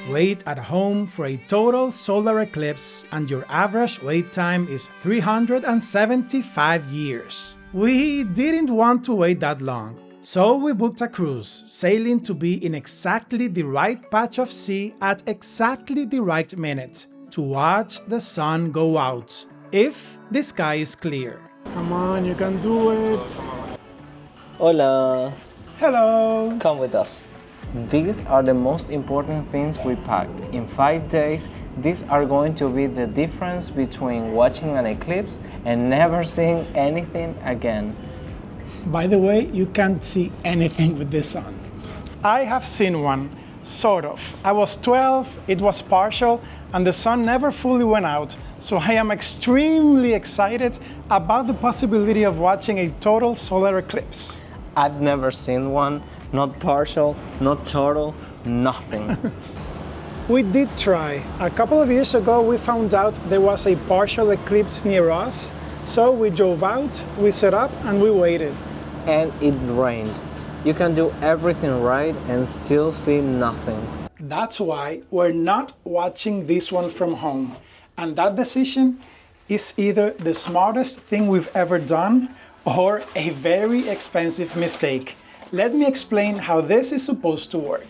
Wait at home for a total solar eclipse and your average wait time is 375 years. We didn't want to wait that long, so we booked a cruise, sailing to be in exactly the right patch of sea at exactly the right minute to watch the sun go out, if the sky is clear. Come on, you can do it! Hola! Hello! Come with us. These are the most important things we packed. In 5 days, these are going to be the difference between watching an eclipse and never seeing anything again. By the way, you can't see anything with the sun. I have seen one, sort of. I was 12, it was partial, and the sun never fully went out, so I am extremely excited about the possibility of watching a total solar eclipse. I've never seen one, not partial, not total, nothing. We did try. A couple of years ago we found out there was a partial eclipse near us, so we drove out, we set up, and we waited. And it rained. You can do everything right and still see nothing. That's why we're not watching this one from home. And that decision is either the smartest thing we've ever done or a very expensive mistake. Let me explain how this is supposed to work.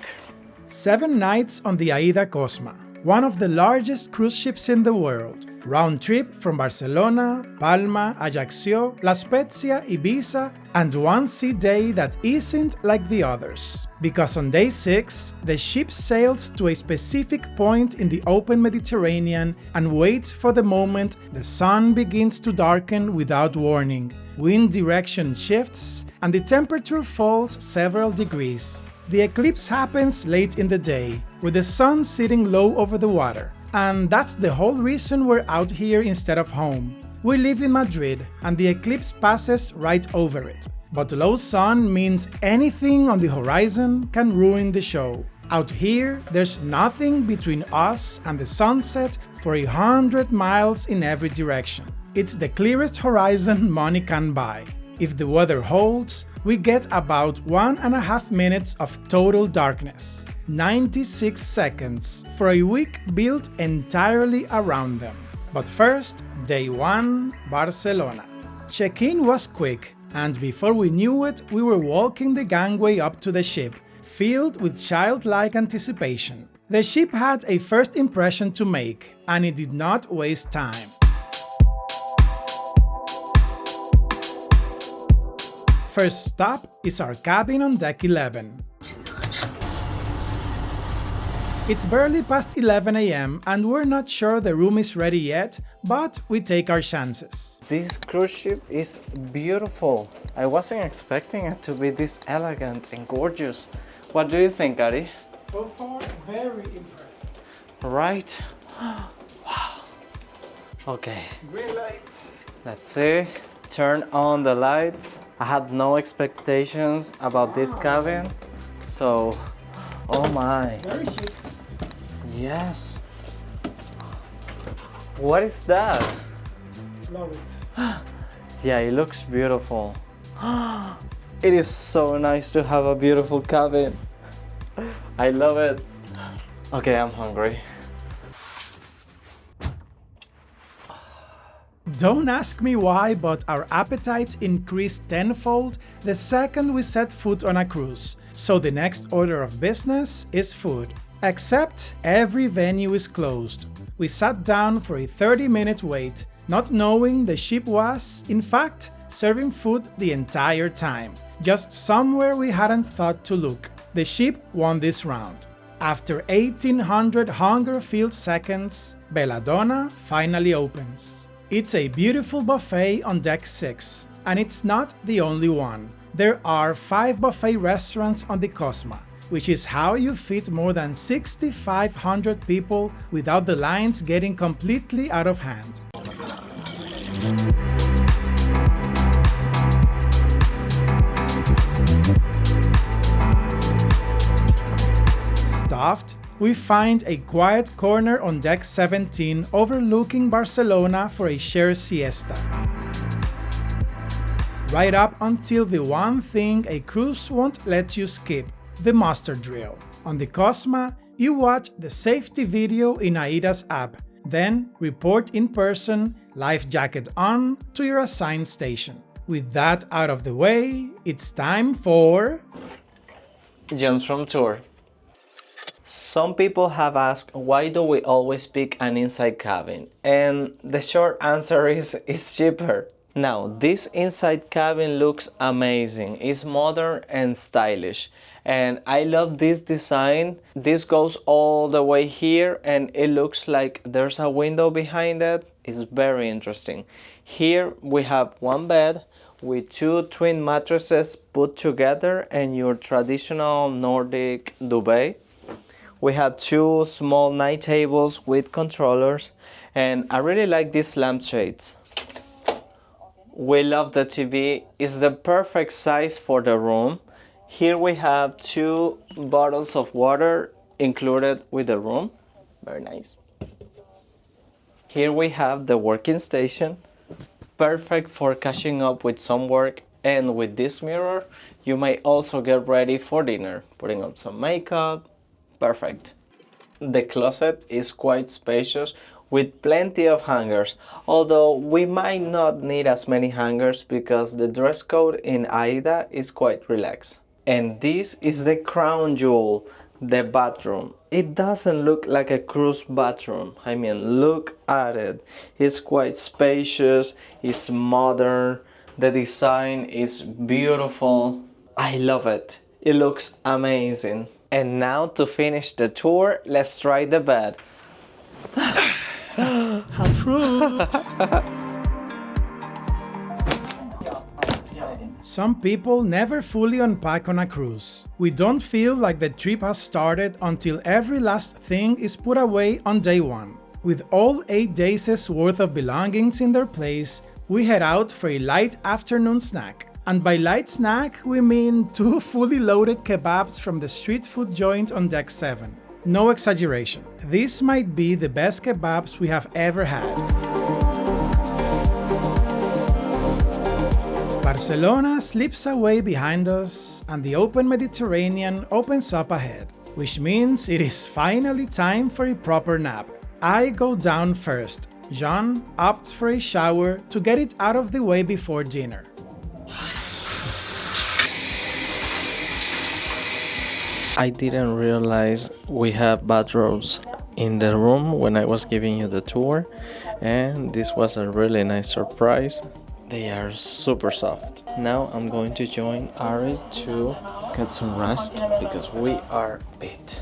7 nights on the Aida Cosma, one of the largest cruise ships in the world. Round trip from Barcelona, Palma, Ajaccio, La Spezia, Ibiza, and one sea day that isn't like the others. Because on day 6, the ship sails to a specific point in the open Mediterranean and waits for the moment the sun begins to darken without warning. Wind direction shifts and the temperature falls several degrees. The eclipse happens late in the day, with the sun sitting low over the water. And that's the whole reason we're out here instead of home. We live in Madrid, and the eclipse passes right over it. But low sun means anything on the horizon can ruin the show. Out here, there's nothing between us and the sunset for 100 miles in every direction. It's the clearest horizon money can buy. If the weather holds, we get about 1.5 minutes of total darkness, 96 seconds for a week built entirely around them. But first, day 1, Barcelona. Check-in was quick, and before we knew it, we were walking the gangway up to the ship, filled with childlike anticipation. The ship had a first impression to make, and it did not waste time. First stop is our cabin on deck 11. It's barely past 11 AM and we're not sure the room is ready yet, but we take our chances. This cruise ship is beautiful. I wasn't expecting it to be this elegant and gorgeous. What do you think, Ari? So far, very impressed. Right? Wow. Okay. Green light. Let's see. Turn on the lights. I had no expectations about this cabin, so oh my. Very cheap. Yes. What is that? Love it. Yeah, it looks beautiful. It is so nice to have a beautiful cabin. I love it. Okay, I'm hungry. Don't ask me why, but our appetites increased tenfold the second we set foot on a cruise. So the next order of business is food. Except every venue is closed. We sat down for a 30-minute wait, not knowing the ship was, in fact, serving food the entire time. Just somewhere we hadn't thought to look. The ship won this round. After 1800 hunger-filled seconds, Belladonna finally opens. It's a beautiful buffet on deck 6, and it's not the only one. There are 5 buffet restaurants on the Cosma, which is how you fit more than 6,500 people without the lines getting completely out of hand. Stuffed, we find a quiet corner on deck 17 overlooking Barcelona for a shared siesta. Right up until the one thing a cruise won't let you skip, the muster drill. On the Cosma, you watch the safety video in AIDA's app, then report in person, life jacket on, to your assigned station. With that out of the way, it's time for... John's from tour. Some people have asked why do we always pick an inside cabin, and the short answer is it's cheaper. Now, this inside cabin looks amazing. It's modern and stylish, and I love this design. This goes all the way here and it looks like there's a window behind it. It's very interesting. Here we have one bed with two twin mattresses put together and your traditional Nordic duvet. We have two small night tables with controllers, and I really like these lampshades. We love the TV. It's the perfect size for the room. Here we have two bottles of water included with the room. Very nice. Here we have the working station. Perfect for catching up with some work, and with this mirror you may also get ready for dinner, putting on some makeup. Perfect. The closet is quite spacious with plenty of hangers, although we might not need as many hangers because the dress code in AIDA is quite relaxed. And this is the crown jewel, the bathroom. It doesn't look like a cruise bathroom. I mean, look at it. It's quite spacious, it's modern, the design is beautiful. I love it. It looks amazing. And now to finish the tour, let's try the bed. Some people never fully unpack on a cruise. We don't feel like the trip has started until every last thing is put away on day one. With all 8 days' worth of belongings in their place, we head out for a light afternoon snack. And by light snack, we mean 2 fully loaded kebabs from the street food joint on deck 7. No exaggeration, these might be the best kebabs we have ever had. Barcelona slips away behind us, and the open Mediterranean opens up ahead, which means it is finally time for a proper nap. I go down first. Jean opts for a shower to get it out of the way before dinner. I didn't realize we have bathrooms in the room when I was giving you the tour, and this was a really nice surprise. They are super soft. Now I'm going to join Ari to get some rest because we are beat.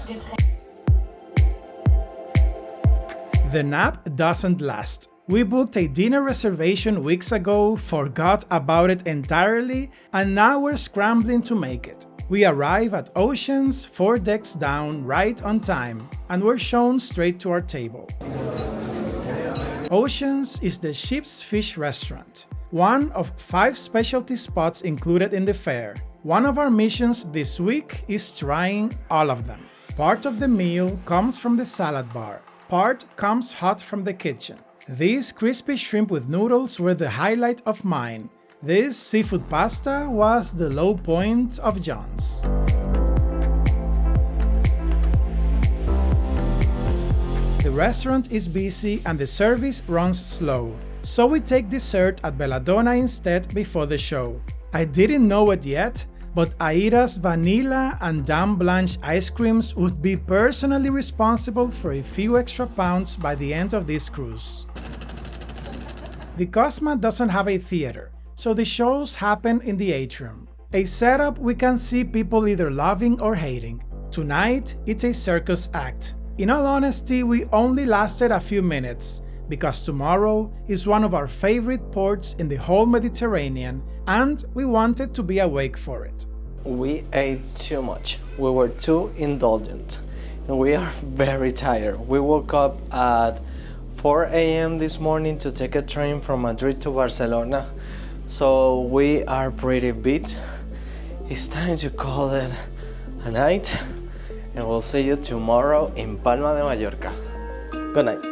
The nap doesn't last. We booked a dinner reservation weeks ago, forgot about it entirely, and now we're scrambling to make it. We arrive at Ocean's 4 decks down right on time, and we're shown straight to our table. Ocean's is the ship's fish restaurant, one of 5 specialty spots included in the fare. One of our missions this week is trying all of them. Part of the meal comes from the salad bar, part comes hot from the kitchen. These crispy shrimp with noodles were the highlight of mine. This seafood pasta was the low point of John's. The restaurant is busy and the service runs slow, so we take dessert at Belladonna instead before the show. I didn't know it yet, but AIDA's vanilla and Dame Blanche ice creams would be personally responsible for a few extra pounds by the end of this cruise. The Cosma doesn't have a theater, so the shows happen in the atrium. A setup we can see people either loving or hating. Tonight, it's a circus act. In all honesty, we only lasted a few minutes, because tomorrow is one of our favorite ports in the whole Mediterranean, and we wanted to be awake for it. We ate too much. We were too indulgent, and we are very tired. We woke up at 4 a.m. this morning to take a train from Madrid to Barcelona. So we are pretty beat. It's time to call it a night, and we'll see you tomorrow in Palma de Mallorca. Good night.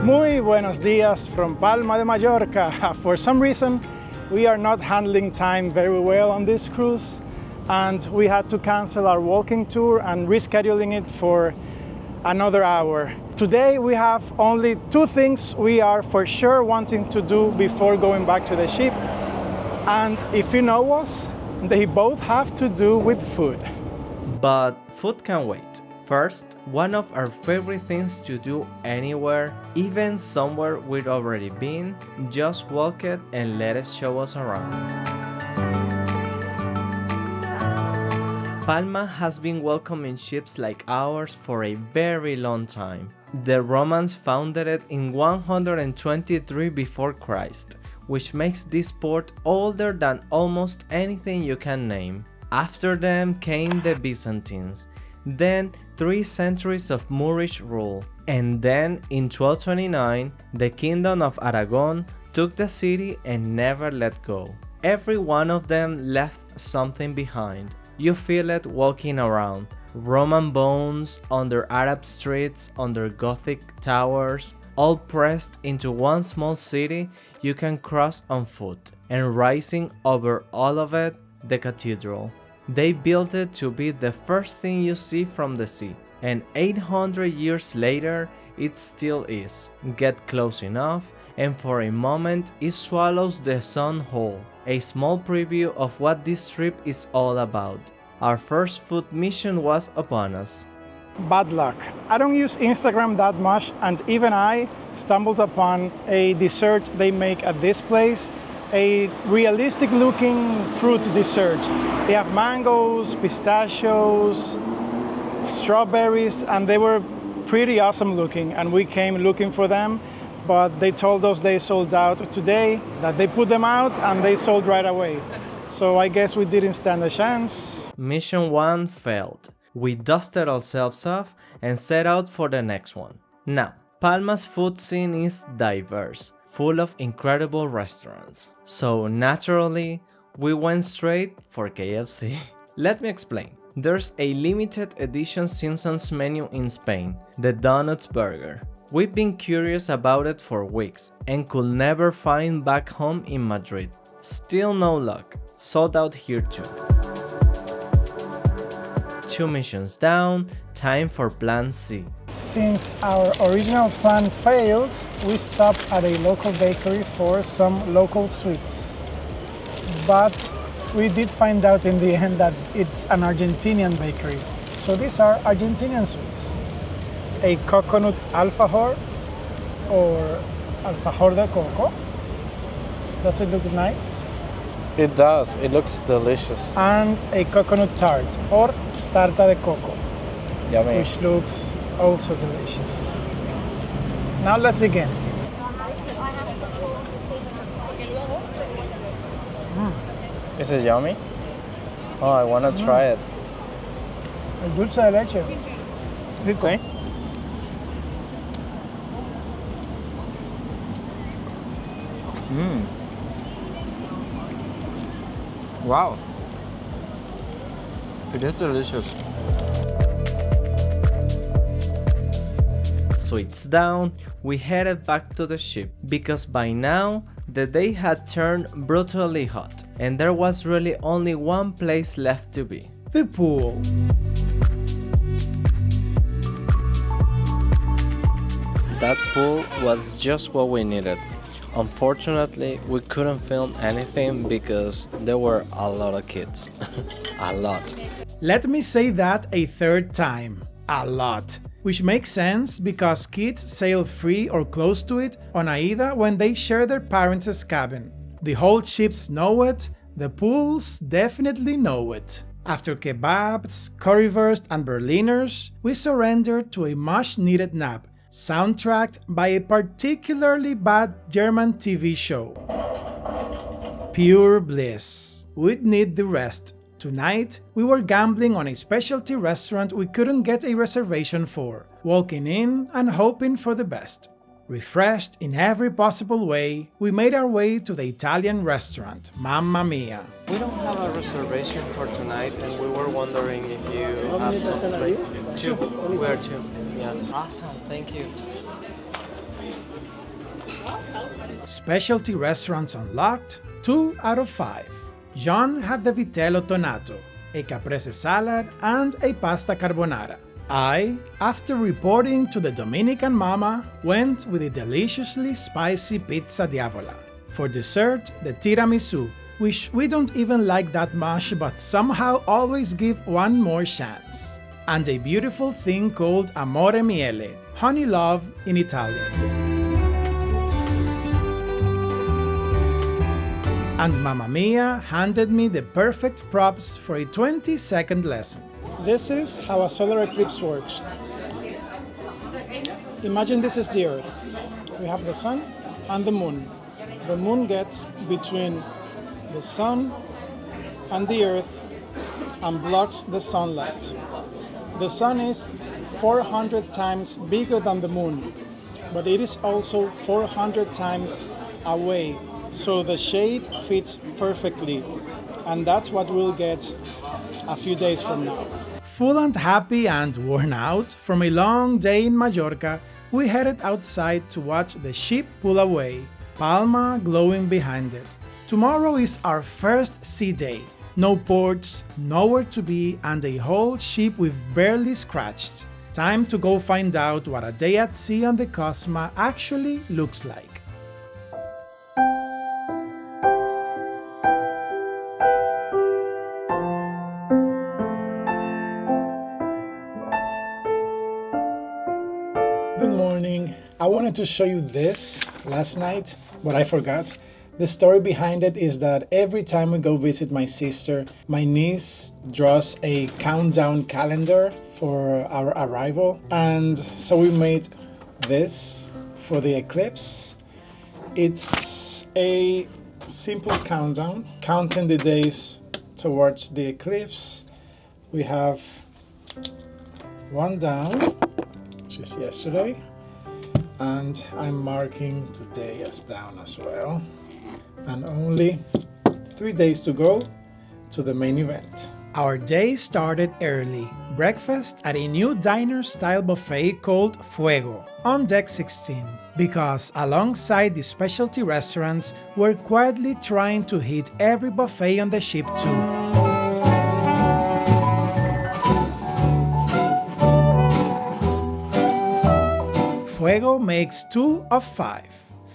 Muy buenos días from Palma de Mallorca. For some reason, we are not handling time very well on this cruise, and we had to cancel our walking tour and rescheduling it for another hour. Today we have only two things we are for sure wanting to do before going back to the ship, and if you know us, they both have to do with food. But food can wait. First, one of our favorite things to do anywhere, even somewhere we've already been, just walk it and let it show us around. Palma has been welcoming ships like ours for a very long time. The Romans founded it in 123 before Christ, which makes this port older than almost anything you can name. After them came the Byzantines, then 3 centuries of Moorish rule, and then in 1229 the Kingdom of Aragon took the city and never let go. Every one of them left something behind. You feel it walking around. Roman bones under Arab streets, under Gothic towers, all pressed into one small city you can cross on foot, and rising over all of it, the cathedral. They built it to be the first thing you see from the sea, and 800 years later it still is. Get close enough and for a moment it swallows the sun whole. A small preview of what this trip is all about. Our first food mission was upon us. Bad luck. I don't use Instagram that much, and even I stumbled upon a dessert they make at this place, a realistic looking fruit dessert. They have mangoes, pistachios, strawberries, and they were pretty awesome looking, and we came looking for them, but they told us they sold out today, that they put them out and they sold right away. So I guess we didn't stand a chance. Mission 1 failed. We dusted ourselves off and set out for the next one. Now, Palma's food scene is diverse, full of incredible restaurants. So naturally, we went straight for KFC. Let me explain. There's a limited edition Simpsons menu in Spain, the Donuts Burger. We've been curious about it for weeks and could never find back home in Madrid. Still no luck, sold out here too. 2 missions down, time for plan C. Since our original plan failed, we stopped at a local bakery for some local sweets. But we did find out in the end that it's an Argentinian bakery. So these are Argentinian sweets. A coconut alfajor or alfajor de coco. Does it look nice? It does, it looks delicious. And a coconut tart or tarta de coco, Yummy. which looks also delicious. Now let's dig in. Is it yummy? Oh, I want to try it. El dulce de leche. Rico. See? Wow. It is delicious. Sweets down, we headed back to the ship because by now the day had turned brutally hot and there was really only one place left to be. The pool. That pool was just what we needed. Unfortunately, we couldn't film anything because there were a lot of kids. A lot. Let me say that a third time. A lot. Which makes sense because kids sail free or close to it on AIDA when they share their parents' cabin. The whole ships know it, the pools definitely know it. After kebabs, currywurst and Berliners, we surrendered to a much-needed nap, soundtracked by a particularly bad German TV show. Pure bliss. We'd need the rest. Tonight, we were gambling on a specialty restaurant we couldn't get a reservation for, walking in and hoping for the best. Refreshed in every possible way, we made our way to the Italian restaurant, Mamma Mia. We don't have a reservation for tonight and we were wondering if you have some space. Two. We are two. Yeah. Awesome, thank you. Specialty restaurants unlocked, 2 out of 5. John had the vitello tonato, a caprese salad, and a pasta carbonara. I, after reporting to the Dominican mama, went with the deliciously spicy pizza diavola. For dessert, the tiramisu, which we don't even like that much but somehow always give one more chance. And a beautiful thing called amore miele, honey love in Italian. And Mamma Mia handed me the perfect props for a 20-second lesson. This is how a solar eclipse works. Imagine this is the Earth. We have the sun and the moon. The moon gets between the sun and the Earth and blocks the sunlight. The sun is 400 times bigger than the moon, but it is also 400 times away, so the shade fits perfectly, and that's what we'll get a few days from now. Full and happy and worn out from a long day in Majorca, we headed outside to watch the ship pull away, Palma glowing behind it. Tomorrow is our first sea day. No ports, nowhere to be, and a whole ship we've barely scratched. Time to go find out what a day at sea on the Cosma actually looks like. Good morning. I wanted to show you this last night, but I forgot. The story behind it is that every time we go visit my sister, my niece draws a countdown calendar for our arrival. And so we made this for the eclipse. It's a simple countdown, counting the days towards the eclipse. We have one down, which is yesterday, and I'm marking today as down as well. And only 3 days to go to the main event. Our day started early. Breakfast at a new diner-style buffet called Fuego on deck 16, because alongside the specialty restaurants, we're quietly trying to hit every buffet on the ship too. Fuego makes 2 of 5.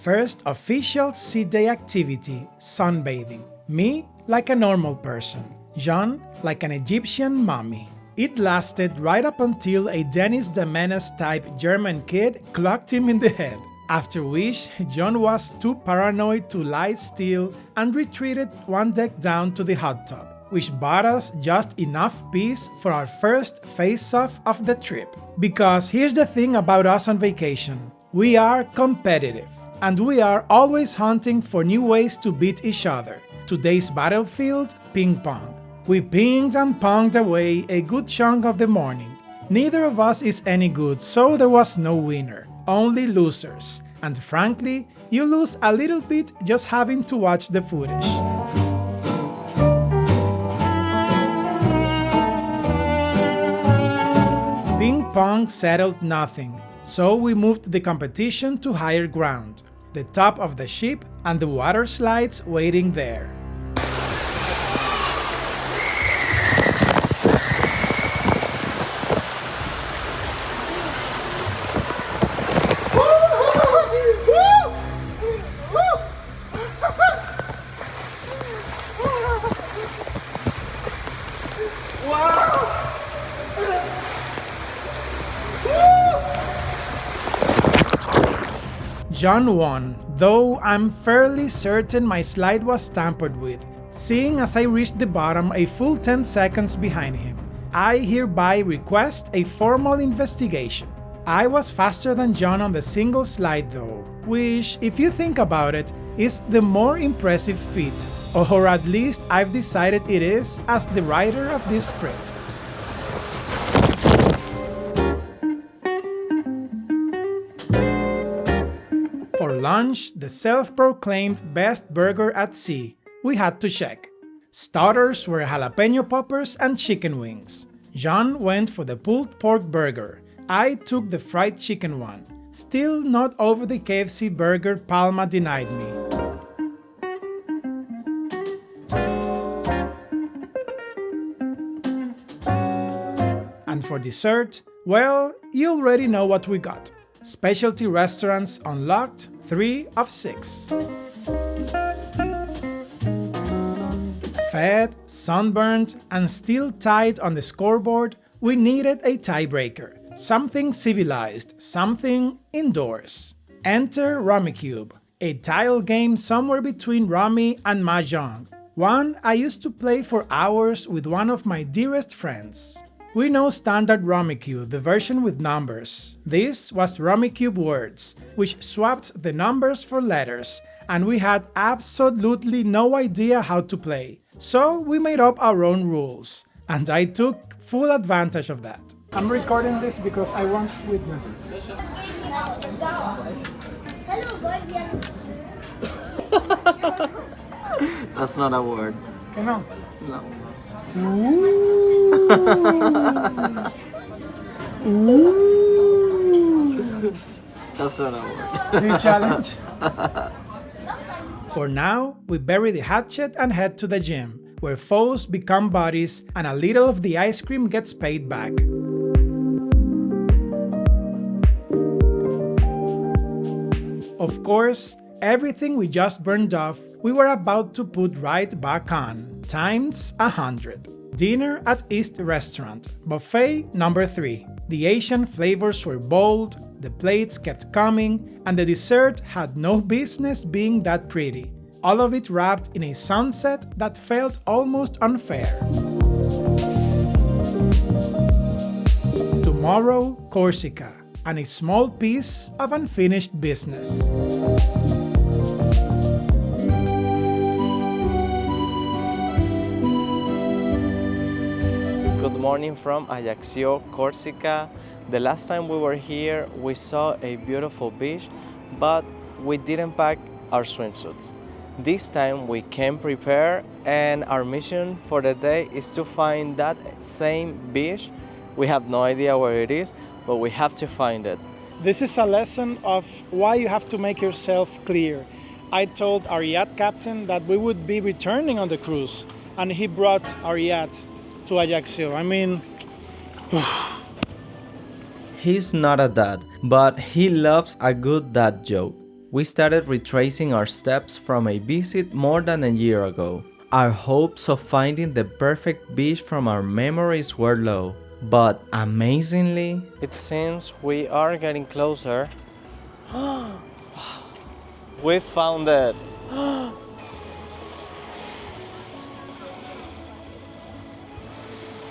First official sea day activity, sunbathing. Me, like a normal person. John, like an Egyptian mummy. It lasted right up until a Dennis the Menace type German kid clocked him in the head. After which, John was too paranoid to lie still and retreated one deck down to the hot tub, which bought us just enough peace for our first face-off of the trip. Because here's the thing about us on vacation. We are competitive. And we are always hunting for new ways to beat each other. Today's battlefield, ping pong. We pinged and ponged away a good chunk of the morning. Neither of us is any good, so there was no winner, only losers. And frankly, you lose a little bit just having to watch the footage. Ping pong settled nothing, so we moved the competition to higher ground. The top of the ship and the water slides waiting there. John won, though I'm fairly certain my slide was tampered with, seeing as I reached the bottom a full 10 seconds behind him. I hereby request a formal investigation. I was faster than John on the single slide though, which, if you think about it, is the more impressive feat, or at least I've decided it is as the writer of this script. For lunch, the self-proclaimed best burger at sea, we had to check. Starters were jalapeno poppers and chicken wings. John went for the pulled pork burger. I took the fried chicken one. Still not over the KFC burger Palma denied me. And for dessert, well, you already know what we got. Specialty restaurants unlocked, 3 of 6. Fed, sunburned, and still tied on the scoreboard, we needed a tiebreaker. Something civilized, something indoors. Enter Rummikub, a tile game somewhere between Rummy and Mahjong. One I used to play for hours with one of my dearest friends. We know standard Rummikub, the version with numbers. This was Rummikub Words, which swapped the numbers for letters, and we had absolutely no idea how to play. So we made up our own rules, and I took full advantage of that. I'm recording this because I want witnesses. That's not a word. Okay, no. No. That's not a word. Do you challenge? For now, we bury the hatchet and head to the gym, where foes become buddies and a little of the ice cream gets paid back. Of course, everything we just burned off, we were about to put right back on, times 100. Dinner at East Restaurant, buffet number 3. The Asian flavors were bold, the plates kept coming, and the dessert had no business being that pretty. All of it wrapped in a sunset that felt almost unfair. Tomorrow, Corsica, and a small piece of unfinished business. Good morning from Ajaccio, Corsica. The last time we were here, we saw a beautiful beach, but we didn't pack our swimsuits. This time we came prepared, and our mission for the day is to find that same beach. We have no idea where it is, but we have to find it. This is a lesson of why you have to make yourself clear. I told our yacht captain that we would be returning on the cruise, and he brought our yacht to Ajaccio. I mean, He's not a dad, but he loves a good dad joke. We started retracing our steps from a visit more than a year ago. Our hopes of finding the perfect beach from our memories were low, but amazingly, it seems we are getting closer. We found it!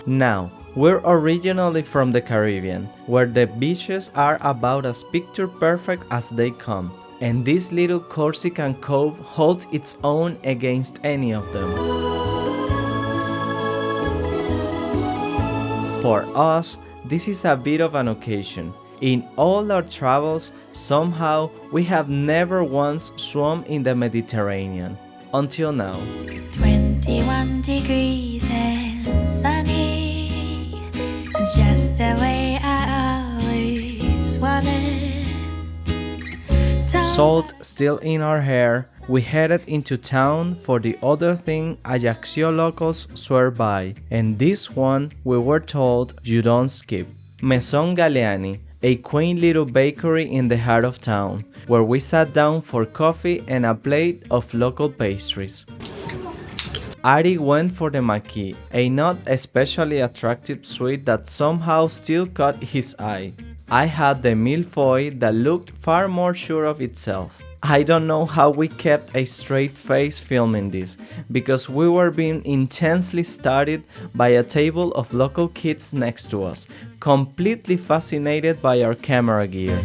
Now, we're originally from the Caribbean, where the beaches are about as picture perfect as they come, and this little Corsican cove holds its own against any of them. For us, this is a bit of an occasion. In all our travels, somehow we have never once swum in the Mediterranean, until now. 21 degrees and sunny, just the way I always wanted. Salt still in our hair, we headed into town for the other thing Ajaccio locals swear by, and this one we were told you don't skip. Maison Galeani, a quaint little bakery in the heart of town, where we sat down for coffee and a plate of local pastries. Ari went for the maki, a not especially attractive sweet that somehow still caught his eye. I had the millefeuille that looked far more sure of itself. I don't know how we kept a straight face filming this, because we were being intensely studied by a table of local kids next to us, completely fascinated by our camera gear.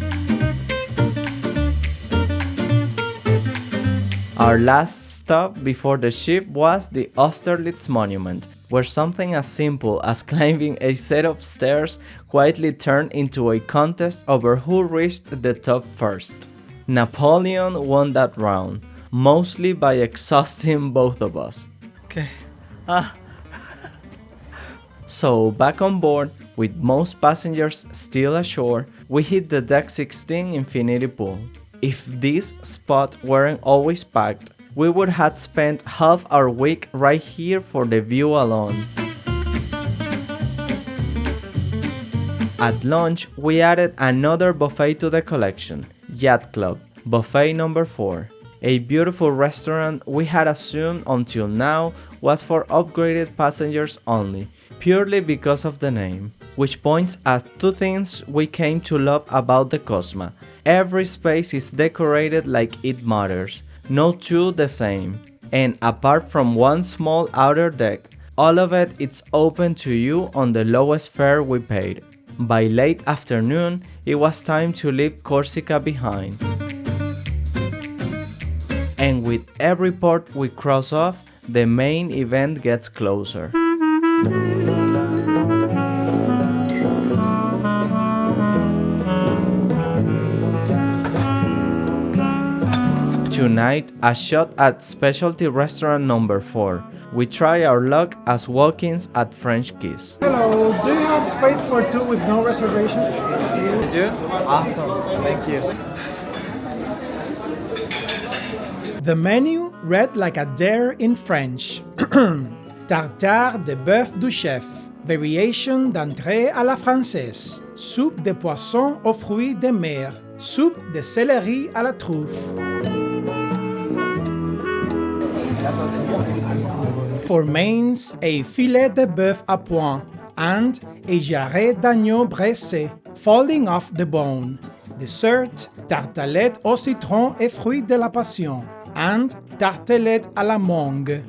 Our last stop before the ship was the Austerlitz Monument, where something as simple as climbing a set of stairs quietly turned into a contest over who reached the top first. Napoleon won that round, mostly by exhausting both of us. Okay. So back on board, with most passengers still ashore, we hit the Deck 16 infinity pool. If this spot weren't always packed, we would have spent half our week right here for the view alone. At lunch, we added another buffet to the collection, Yacht Club, buffet number 4. A beautiful restaurant we had assumed until now was for upgraded passengers only, purely because of the name, which points at two things we came to love about the Cosma. Every space is decorated like it matters, no two the same, and apart from one small outer deck, all of it is open to you on the lowest fare we paid. By late afternoon, it was time to leave Corsica behind. And with every port we cross off, the main event gets closer. Tonight, a shot at specialty restaurant number 4. We try our luck as walk-ins at French Kiss. Hello, do you have space for 2 with no reservation? You do? Awesome, thank you. The menu read like a dare in French. Tartare de bœuf du chef, variation d'entrée à la française, soupe de poisson aux fruits de mer, soupe de céleri à la truffe. For mains, a filet de bœuf à point and a jarret d'agneau braisé, falling off the bone. Dessert, tartelette au citron et fruits de la passion, and tartelette à la mangue.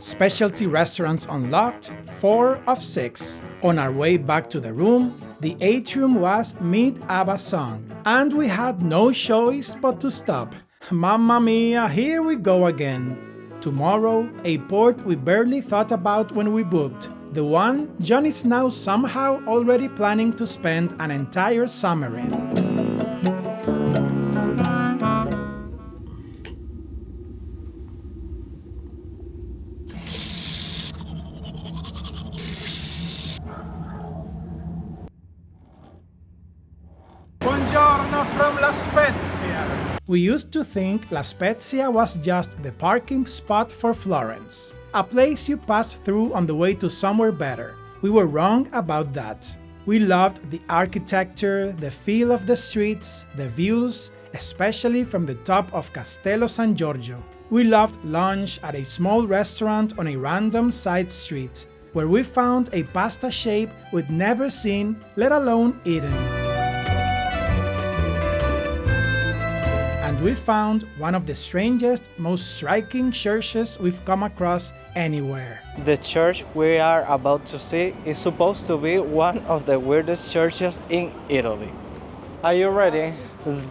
Specialty restaurants unlocked, 4 of 6. On our way back to the room, the atrium was mid-ABBA song, and we had no choice but to stop. Mamma mia, here we go again. Tomorrow, a port we barely thought about when we booked. The one John is now somehow already planning to spend an entire summer in. Buongiorno from La Spezia. We used to think La Spezia was just the parking spot for Florence, a place you pass through on the way to somewhere better. We were wrong about that. We loved the architecture, the feel of the streets, the views, especially from the top of Castello San Giorgio. We loved lunch at a small restaurant on a random side street, where we found a pasta shape we'd never seen, let alone eaten. And we found one of the strangest, most striking churches we've come across anywhere. The church we are about to see is supposed to be one of the weirdest churches in Italy. Are you ready?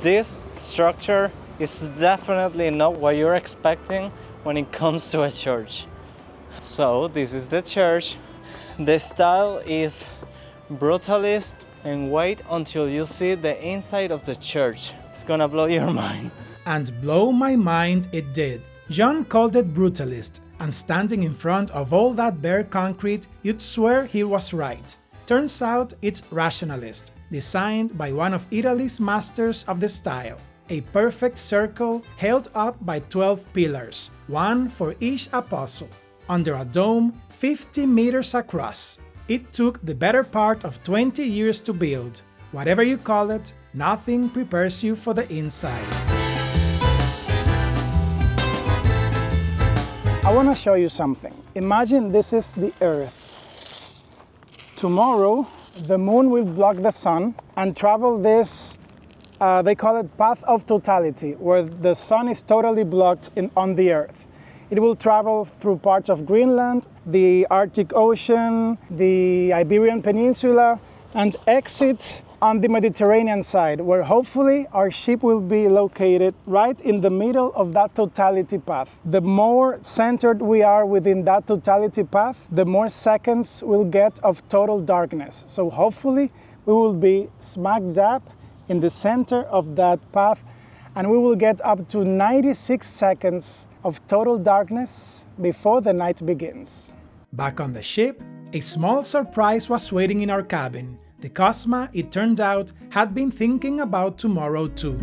This structure is definitely not what you're expecting when it comes to a church. So this is the church. The style is brutalist, and wait until you see the inside of the church. It's gonna blow your mind. And blow my mind it did. John called it brutalist, and standing in front of all that bare concrete, you'd swear he was right. Turns out it's rationalist, designed by one of Italy's masters of the style. A perfect circle held up by 12 pillars, one for each apostle, under a dome 50 meters across. It took the better part of 20 years to build. Whatever you call it, nothing prepares you for the inside. I want to show you something. Imagine this is the Earth. Tomorrow, the moon will block the sun and travel this, they call it path of totality, where the sun is totally blocked on the Earth. It will travel through parts of Greenland, the Arctic Ocean, the Iberian Peninsula, and exit on the Mediterranean side, where hopefully our ship will be located right in the middle of that totality path. The more centered we are within that totality path, the more seconds we'll get of total darkness. So hopefully we will be smack dab in the center of that path, and we will get up to 96 seconds of total darkness before the night begins. Back on the ship, A small surprise was waiting in our cabin. The Cosma, it turned out, had been thinking about tomorrow too.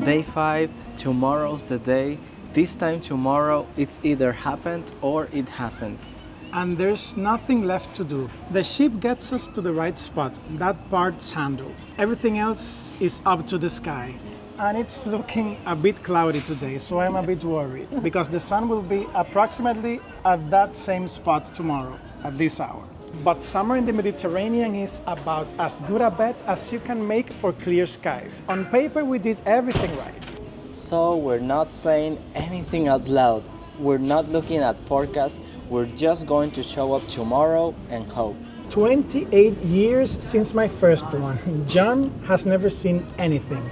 Day 5, tomorrow's the day. This time tomorrow, it's either happened or it hasn't. And there's nothing left to do. The ship gets us to the right spot. That part's handled. Everything else is up to the sky. And it's looking a bit cloudy today, so I'm a bit worried because the sun will be approximately at that same spot tomorrow at this hour. But summer in the Mediterranean is about as good a bet as you can make for clear skies. On paper, we did everything right. So we're not saying anything out loud. We're not looking at forecasts. We're just going to show up tomorrow and hope. 28 years since my first one. John has never seen anything.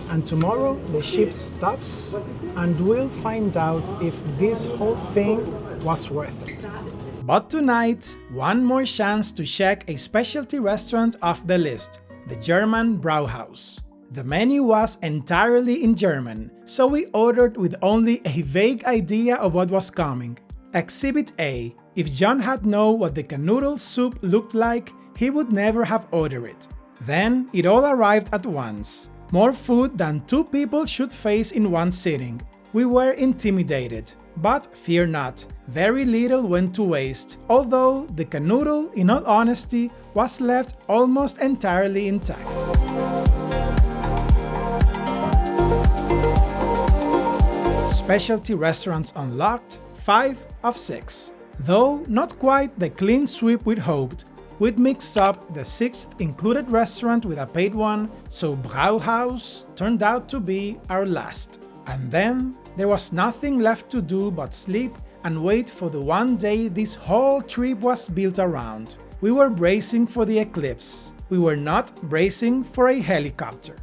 And tomorrow the ship stops and we'll find out if this whole thing was worth it. But tonight, one more chance to check a specialty restaurant off the list, the German Brauhaus. The menu was entirely in German, so we ordered with only a vague idea of what was coming. Exhibit A. If John had known what the canoodle soup looked like, he would never have ordered it. Then it all arrived at once. More food than 2 people should face in one sitting. We were intimidated, but fear not, very little went to waste, although the canoodle, in all honesty, was left almost entirely intact. Specialty restaurants unlocked, 5 of 6. Though not quite the clean sweep we'd hoped, we'd mixed up the 6th included restaurant with a paid one, so Brauhaus turned out to be our last. And then there was nothing left to do but sleep and wait for the one day this whole trip was built around. We were bracing for the eclipse. We were not bracing for a helicopter.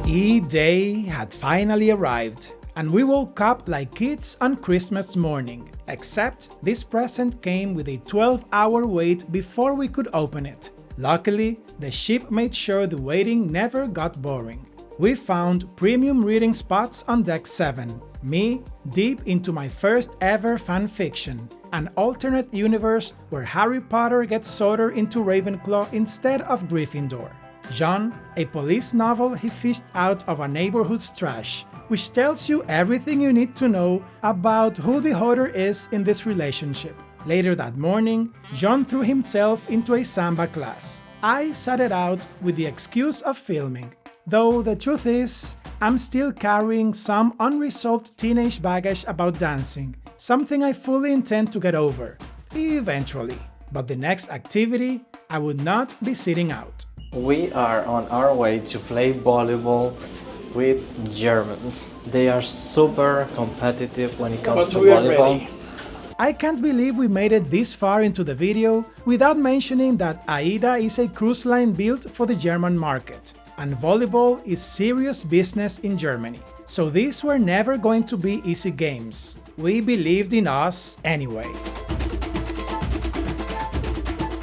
E-Day had finally arrived, and we woke up like kids on Christmas morning, except this present came with a 12-hour wait before we could open it. Luckily, the ship made sure the waiting never got boring. We found premium reading spots on Deck 7, me deep into my first ever fanfiction, an alternate universe where Harry Potter gets sorted into Ravenclaw instead of Gryffindor. John, a police novel he fished out of a neighborhood's trash, which tells you everything you need to know about who the hoarder is in this relationship. Later that morning, John threw himself into a samba class. I sat it out with the excuse of filming, though the truth is, I'm still carrying some unresolved teenage baggage about dancing, something I fully intend to get over, eventually. But the next activity, I would not be sitting out. We are on our way to play volleyball with Germans. They are super competitive when it comes to volleyball. I can't believe we made it this far into the video without mentioning that AIDA is a cruise line built for the German market, and volleyball is serious business in Germany. So these were never going to be easy games. We believed in us anyway.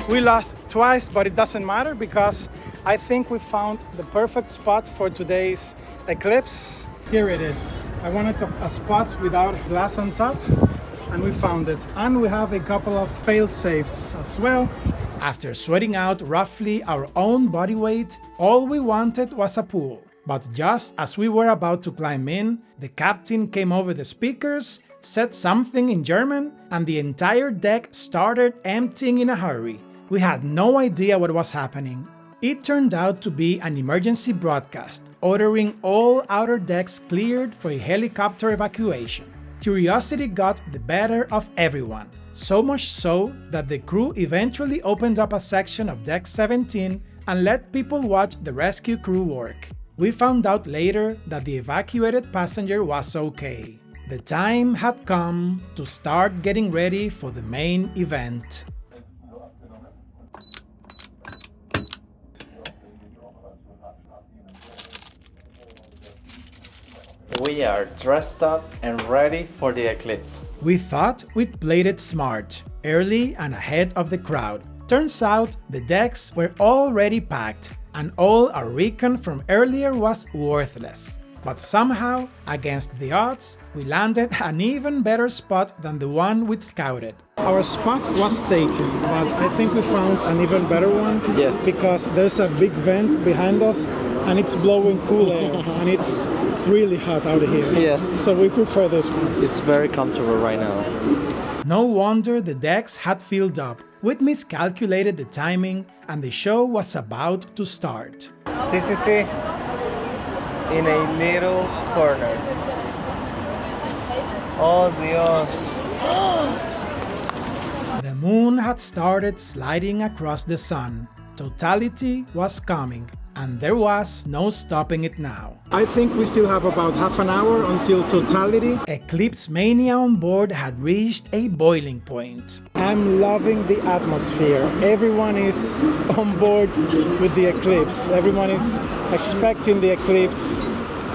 We lost twice, but it doesn't matter because I think we found the perfect spot for today's eclipse. Here it is. I wanted a spot without glass on top, and we found it. And we have a couple of fail-safes as well. After sweating out roughly our own body weight, all we wanted was a pool. But just as we were about to climb in, the captain came over the speakers, said something in German, and the entire deck started emptying in a hurry. We had no idea what was happening. It turned out to be an emergency broadcast, ordering all outer decks cleared for a helicopter evacuation. Curiosity got the better of everyone, so much so that the crew eventually opened up a section of Deck 17 and let people watch the rescue crew work. We found out later that the evacuated passenger was okay. The time had come to start getting ready for the main event. We are dressed up and ready for the eclipse. We thought we'd played it smart, early and ahead of the crowd. Turns out the decks were already packed. and all our recon from earlier was worthless. But somehow, against the odds, we landed an even better spot than the one we'd scouted. Our spot was taken, but I think we found an even better one. Yes. Because there's a big vent behind us and it's blowing cool air and it's really hot out here. Yes. So we prefer this one. It's very comfortable right now. No wonder the decks had filled up. We'd miscalculated the timing and the show was about to start. Sí. In a little corner. Oh Dios. The moon had started sliding across the sun. Totality was coming, and there was no stopping it now. I think we still have about half an hour until totality. Eclipse mania on board had reached a boiling point. I'm loving the atmosphere. Everyone is on board with the eclipse. Everyone is expecting the eclipse.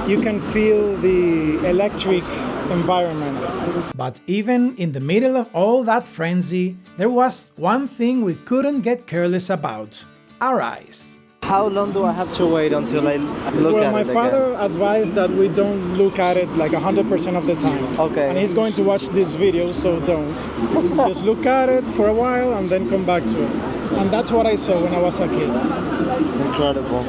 You can feel the electric environment. But even in the middle of all that frenzy, there was one thing we couldn't get careless about: our eyes. How long do I have to wait until I look at it again? Well, my father advised that we don't look at it like 100% of the time. Okay. And he's going to watch this video, so don't. Just look at it for a while and then come back to it. And that's what I saw when I was a kid. Incredible.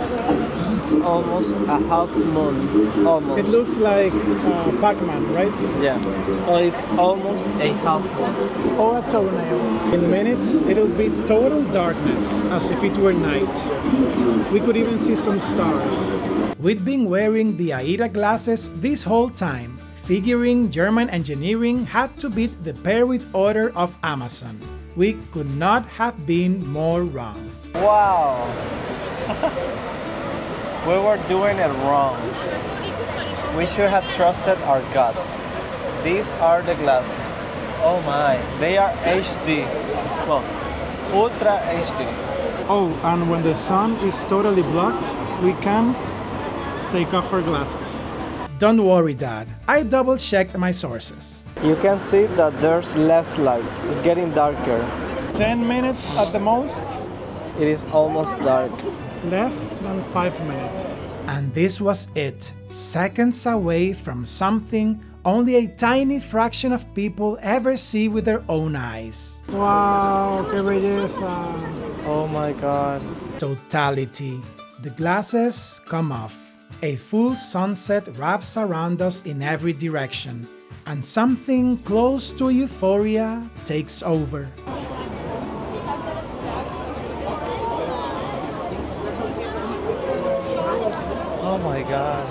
It's almost a half moon. Almost. It looks like Pac-Man, right? Yeah. Oh, it's almost a half moon. Or a toenail. In minutes, it'll be total darkness, as if it were night. We could even see some stars. We'd been wearing the AIDA glasses this whole time, figuring German engineering had to beat the pair with order of Amazon. We could not have been more wrong. Wow. We were doing it wrong. We should have trusted our gut. These are the glasses. Oh my, they are HD. Well, Ultra HD. Oh, and when the sun is totally blocked, we can take off our glasses. Don't worry, Dad. I double-checked my sources. You can see that there's less light. It's getting darker. 10 minutes at the most, It is almost dark. less than 5 minutes. And this was it. Seconds away from something only a tiny fraction of people ever see with their own eyes. Wow, qué belleza. Oh my god. Totality. The glasses come off. A full sunset wraps around us in every direction, and something close to euphoria takes over. Oh my god.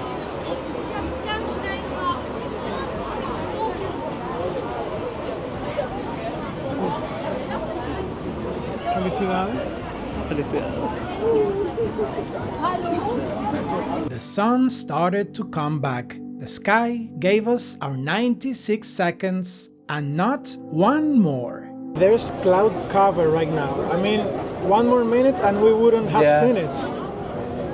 Felicidades. Felicidades. The sun started to come back. The sky gave us our 96 seconds and not one more. There's cloud cover right now. I mean, one more minute and we wouldn't have Yes. seen it.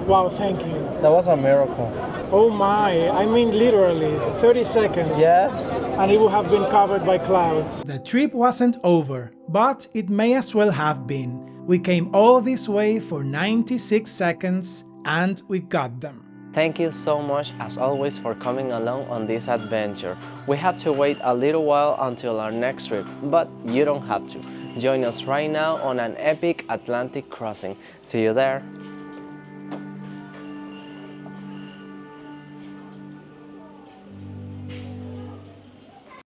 Wow, thank you. That was a miracle. Oh my, I mean literally, 30 seconds. Yes. And it would have been covered by clouds. The trip wasn't over, but it may as well have been. We came all this way for 96 seconds and we got them. Thank you so much as always for coming along on this adventure. We have to wait a little while until our next trip, but you don't have to. Join us right now on an epic Atlantic crossing. See you there.